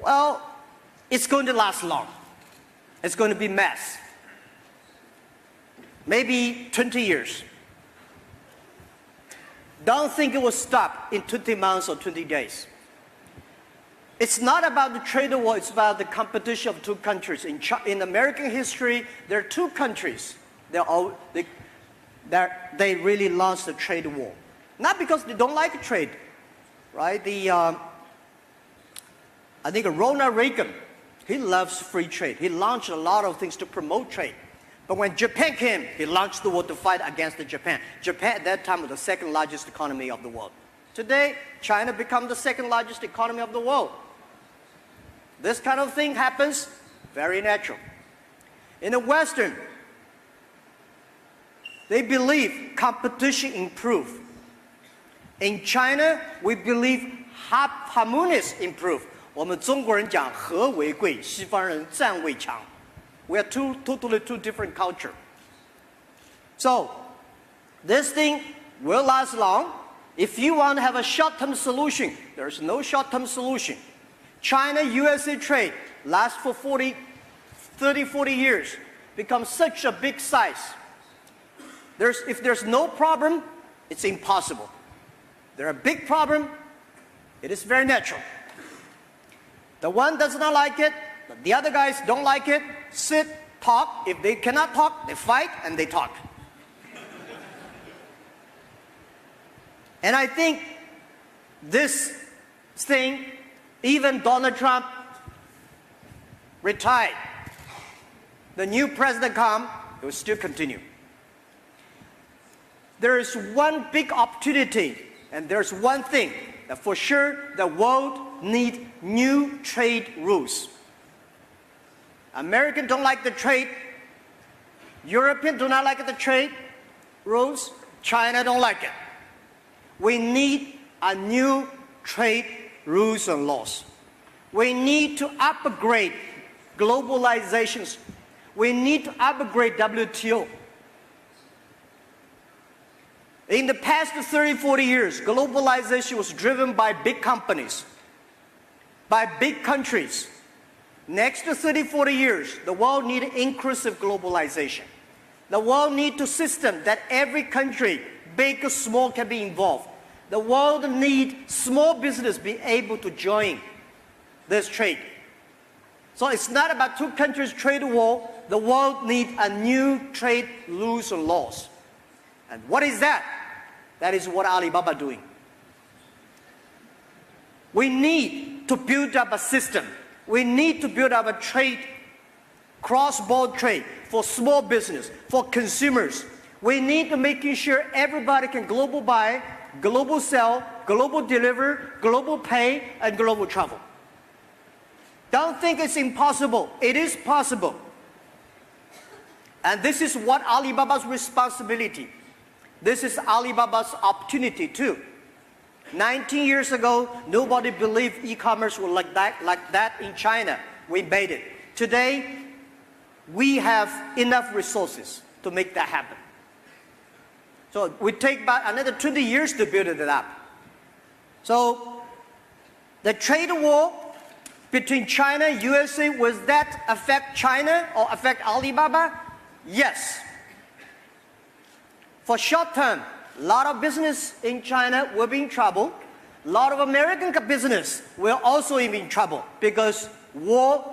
Well, it's going to last long. It's going to be mess. Maybe 20 years. Don't think it will stop in 20 months or 20 days. It's not about the trade war, it's about the competition of two countries. In American history, there are two countries they really launched a trade war. Not because they don't like trade, right? I think Ronald Reagan, he loves free trade. He launched a lot of things to promote trade. But when Japan came, he launched the war to fight against Japan. Japan at that time was the second largest economy of the world. Today, China became the second largest economy of the world. This kind of thing happens, very natural. In the Western, they believe competition improves. In China, we believe harmonious improve. 我们中国人讲和为贵，西方人战为强。We are totally two different cultures. So, this thing will last long. If you want to have a short-term solution, there's no short-term solution. China-USA trade lasts for 30, 40 years, becomes such a big size. If there's no problem, it's impossible. There are big problem, it is very natural. The one does not like it, the other guys don't like it, sit, talk. If they cannot talk, they fight and they talk. And I think this thing, even Donald Trump retired, the new president come, it will still continue. There is one big opportunity, and there's one thing that for sure the world needs new trade rules. Americans don't like the trade. Europeans do not like the trade rules. China don't like it. We need a new trade rules and laws. We need to upgrade globalizations. We need to upgrade WTO. In the past 30, 40 years, globalization was driven by big companies, by big countries. Next 30, 40 years, the world needs inclusive globalization. The world needs a system that every country, big or small, can be involved. The world needs small business be able to join this trade. So it's not about two countries trade war. The world needs a new trade rules and laws. And what is that? That is what Alibaba is doing. We need to build up a system. We need to build up a trade, cross-border trade for small business, for consumers. We need to make sure everybody can global buy, global sell, global deliver, global pay, and global travel. Don't think it's impossible. It is possible. And this is what Alibaba's responsibility. This is Alibaba's opportunity too. 19 years ago, nobody believed e-commerce was like that in China. We made it. Today, we have enough resources to make that happen. So we take about another 20 years to build it up. So the trade war between China and USA, will that affect China or affect Alibaba? Yes. For short term, a lot of business in China will be in trouble. A lot of American business will also be in trouble because war,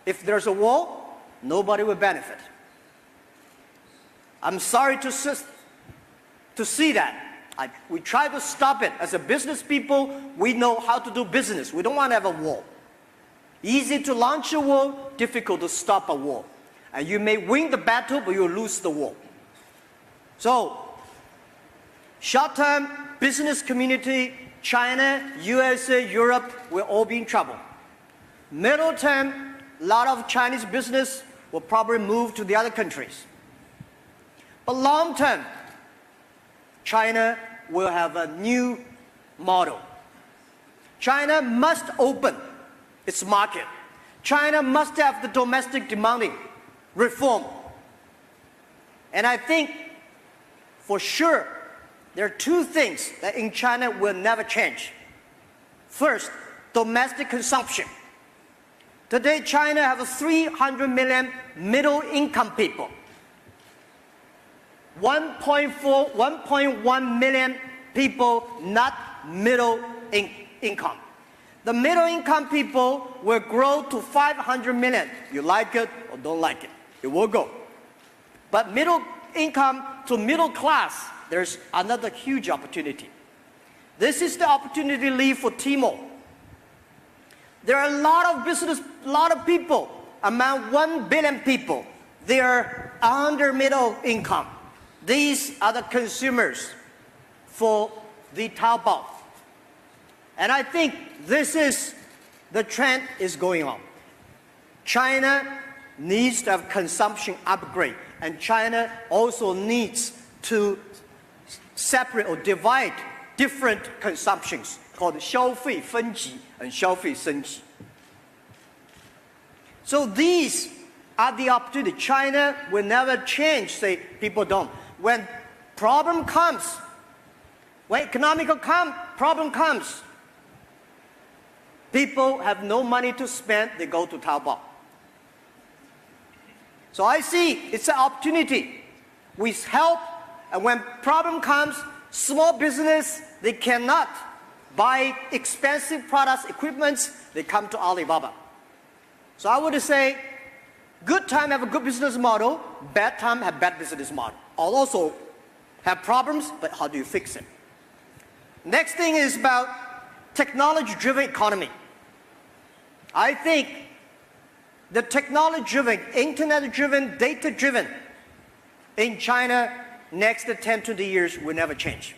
if there's a war, nobody will benefit. I'm sorry to see that. We try to stop it. As a business people, we know how to do business. We don't want to have a war. Easy to launch a war, difficult to stop a war. And you may win the battle, but you'll lose the war. So, short-term business community, China, USA, Europe will all be in trouble. Middle term, a lot of Chinese business will probably move to the other countries. But long term, China will have a new model. China must open its market. China must have the domestic demanding reform. And I think for sure, there are two things that in China will never change. First, domestic consumption. Today, China has 300 million middle-income people. 1.1 million people not middle income. The middle income people will grow to 500 million. You like it or don't like it, it will go. But middle income to middle class, there's another huge opportunity. This is the opportunity leave for Tmall. There are a lot of business, a lot of people, among 1 billion people, they are under middle income. These are the consumers for the Taobao. And I think this is the trend is going on. China needs to have consumption upgrade, and China also needs to separate or divide different consumptions called 消费分级 and 消费升级. So these are the opportunity. China will never change, say people don't. When problem comes, when economic problem comes, people have no money to spend, they go to Taobao. So I see it's an opportunity. We help, and when problem comes, small business, they cannot buy expensive products, equipments, they come to Alibaba. So I would say, good time have a good business model, bad time have bad business model. I'll also have problems, but how do you fix it? Next thing is about technology-driven economy. I think the technology-driven, internet-driven, data-driven in China next 10 to 20 years will never change.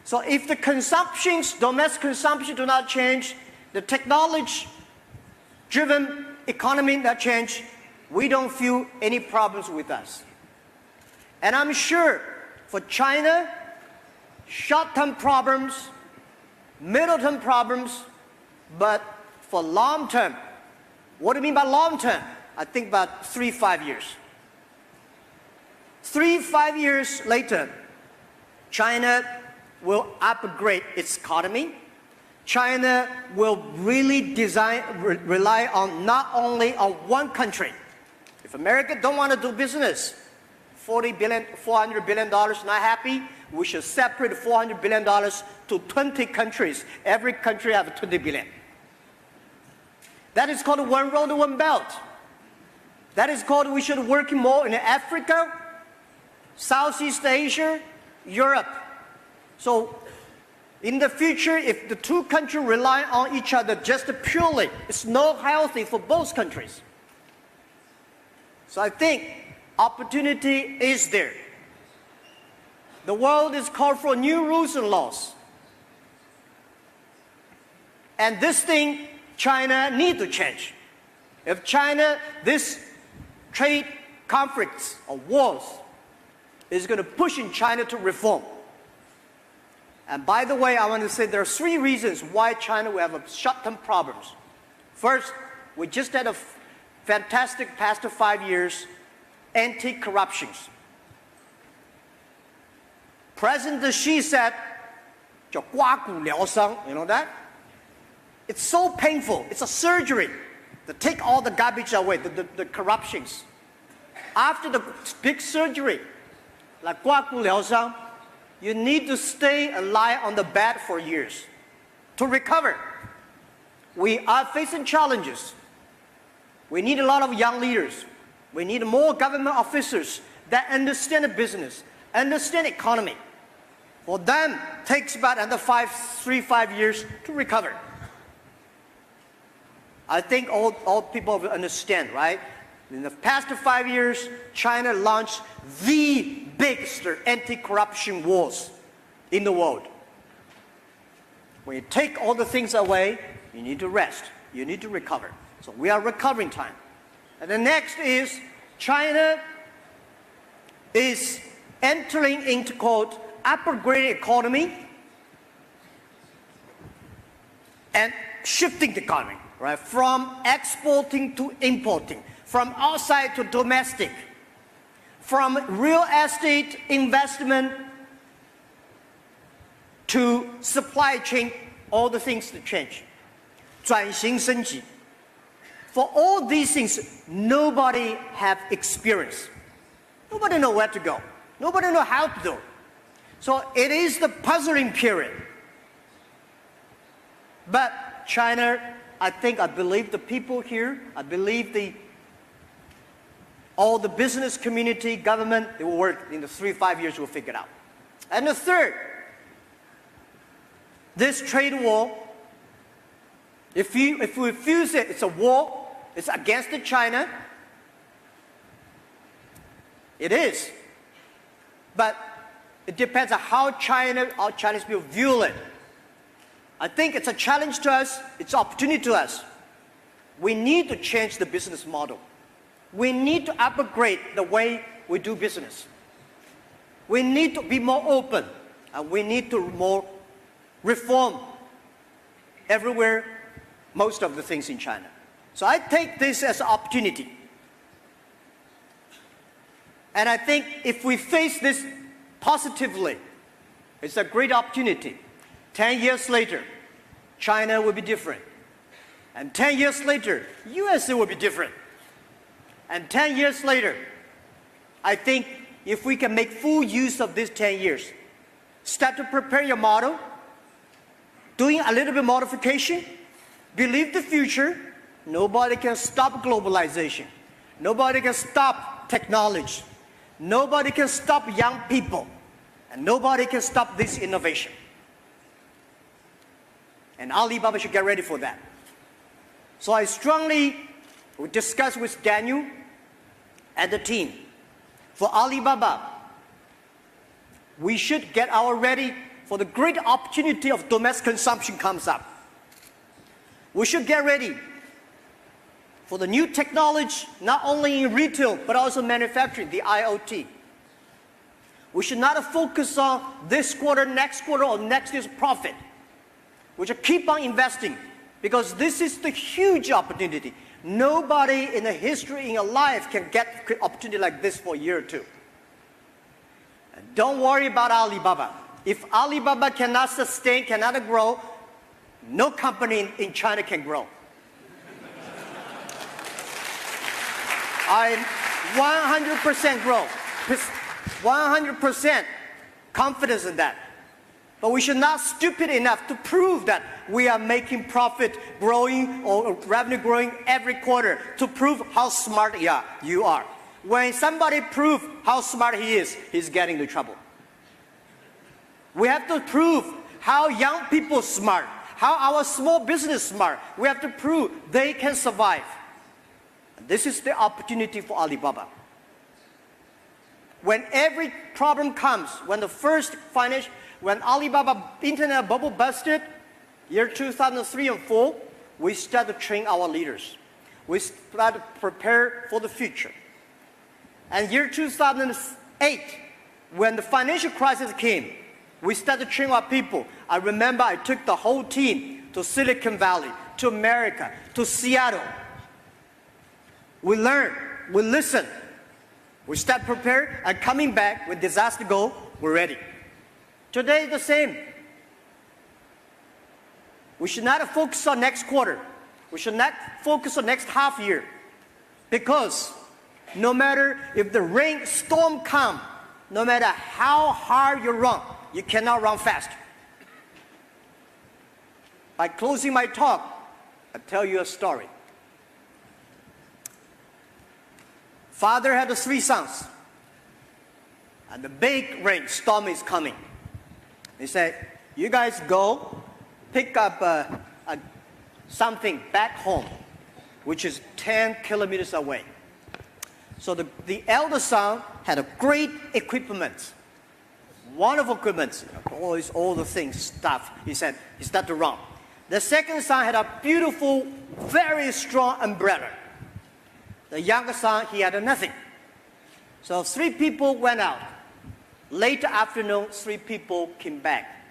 So if the consumptions, domestic consumption do not change, the technology-driven economy not change, we don't feel any problems with us. And I'm sure for China, short-term problems, middle-term problems, but for long-term, what do you mean by long-term? I think about 3-5 years. 3-5 years later, China will upgrade its economy. China will really rely on not only on one country. If America don't want to do business, $400 billion not happy, we should separate $400 billion to 20 countries. Every country have 20 billion. That is called one road, one belt. That is called we should work more in Africa, Southeast Asia, Europe. So in the future, if the two countries rely on each other just purely, it's not healthy for both countries. So I think opportunity is there. The world is called for new rules and laws. And this thing, China needs to change. If China, this trade conflicts or wars is going to push in China to reform. And by the way, I want to say there are 3 reasons why China will have short-term problems. First, we just had a fantastic past 5 years anti-corruptions. President Xi said, 叫刮骨疗伤, you know that? It's so painful. It's a surgery to take all the garbage away, the corruptions. After the big surgery, like 刮骨疗伤, you need to stay and lie on the bed for years to recover. We are facing challenges. We need a lot of young leaders. We need more government officers that understand the business, understand economy. For them, it takes about another 3-5 years to recover. I think all people will understand, right? In the past 5 years, China launched the biggest anti-corruption wars in the world. When you take all the things away, you need to rest. You need to recover. So we are recovering time. And the next is China is entering into called upgraded economy and shifting the economy, right? From exporting to importing, from outside to domestic, from real estate investment to supply chain, all the things to change. 转型升级. For all these things, nobody have experience. Nobody know where to go. Nobody know how to do. So it is the puzzling period. But China, I believe the people here, I believe all the business community, government, they will work in the 3-5 years, we'll figure it out. And the third, this trade war, if we refuse it, it's a war, it's against China. It is. But it depends on how Chinese people view it. I think it's a challenge to us, it's an opportunity to us. We need to change the business model. We need to upgrade the way we do business. We need to be more open, and we need to more reform everywhere, most of the things in China. So I take this as an opportunity. And I think if we face this positively, it's a great opportunity. 10 years later, China will be different. And 10 years later, USA will be different. And 10 years later, I think if we can make full use of these 10 years, start to prepare your model, doing a little bit modification, believe the future, nobody can stop globalization. Nobody can stop technology. Nobody can stop young people. And nobody can stop this innovation. And Alibaba should get ready for that. So I strongly discuss with Daniel and the team. For Alibaba, we should get ready for the great opportunity of domestic consumption comes up. We should get ready for the new technology, not only in retail, but also manufacturing, the IoT. We should not focus on this quarter, next quarter, or next year's profit. We should keep on investing, because this is the huge opportunity. Nobody in the history in your life can get an opportunity like this for a year or two. And don't worry about Alibaba. If Alibaba cannot sustain, cannot grow, no company in China can grow. I'm 100% growth, 100% confidence in that. But we should not be stupid enough to prove that we are making profit growing or revenue growing every quarter to prove how smart you are. When somebody proves how smart he is, he's getting into trouble. We have to prove how young people are smart, how our small business is smart. We have to prove they can survive. This is the opportunity for Alibaba. When every problem comes, when Alibaba internet bubble busted, year 2003 and 2004, we started to train our leaders. We started to prepare for the future. And year 2008, when the financial crisis came, we started to train our people. I remember I took the whole team to Silicon Valley, to America, to Seattle. We learn, we listen, we start prepare, and coming back when disaster go, we're ready. Today the same. We should not focus on next quarter. We should not focus on next half year. Because no matter if the storm comes, no matter how hard you run, you cannot run fast. By closing my talk, I'll tell you a story. Father had 3 sons, and the big storm is coming. He said, you guys go pick up something back home, which is 10 kilometers away. So the elder son had a great equipment, wonderful equipment, all the things, stuff. He said, he started to run. The second son had a beautiful, very strong umbrella. The younger son, he had nothing. So 3 people went out. Late afternoon, 3 people came back.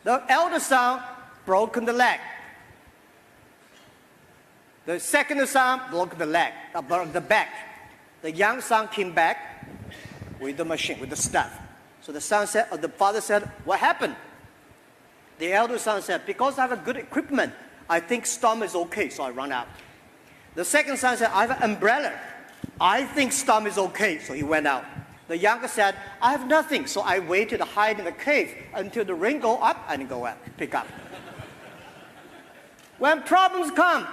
The elder son broken the leg. The second son broke the leg, broke the back. The young son came back with the machine, with the stuff. So the father said, what happened? The elder son said, because I have a good equipment, I think storm is okay, so I run out. The second son said, I have an umbrella. I think storm is okay, so he went out. The younger said, I have nothing, so I waited to hide in the cave until the rain go up and go out, pick up. When problems come,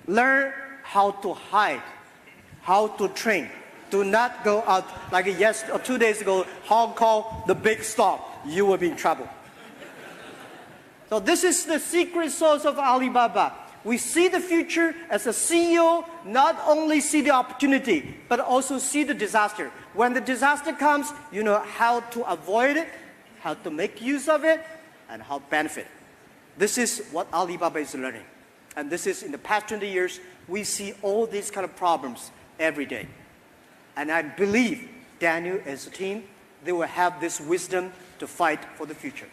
learn how to hide, how to train. Do not go out like 2 days ago, Hong Kong, the big storm. You will be in trouble. So this is the secret sauce of Alibaba. We see the future as a CEO, not only see the opportunity, but also see the disaster. When the disaster comes, you know how to avoid it, how to make use of it, and how to benefit. This is what Alibaba is learning. And this is, in the past 20 years, we see all these kind of problems every day. And I believe Daniel and his team, they will have this wisdom to fight for the future.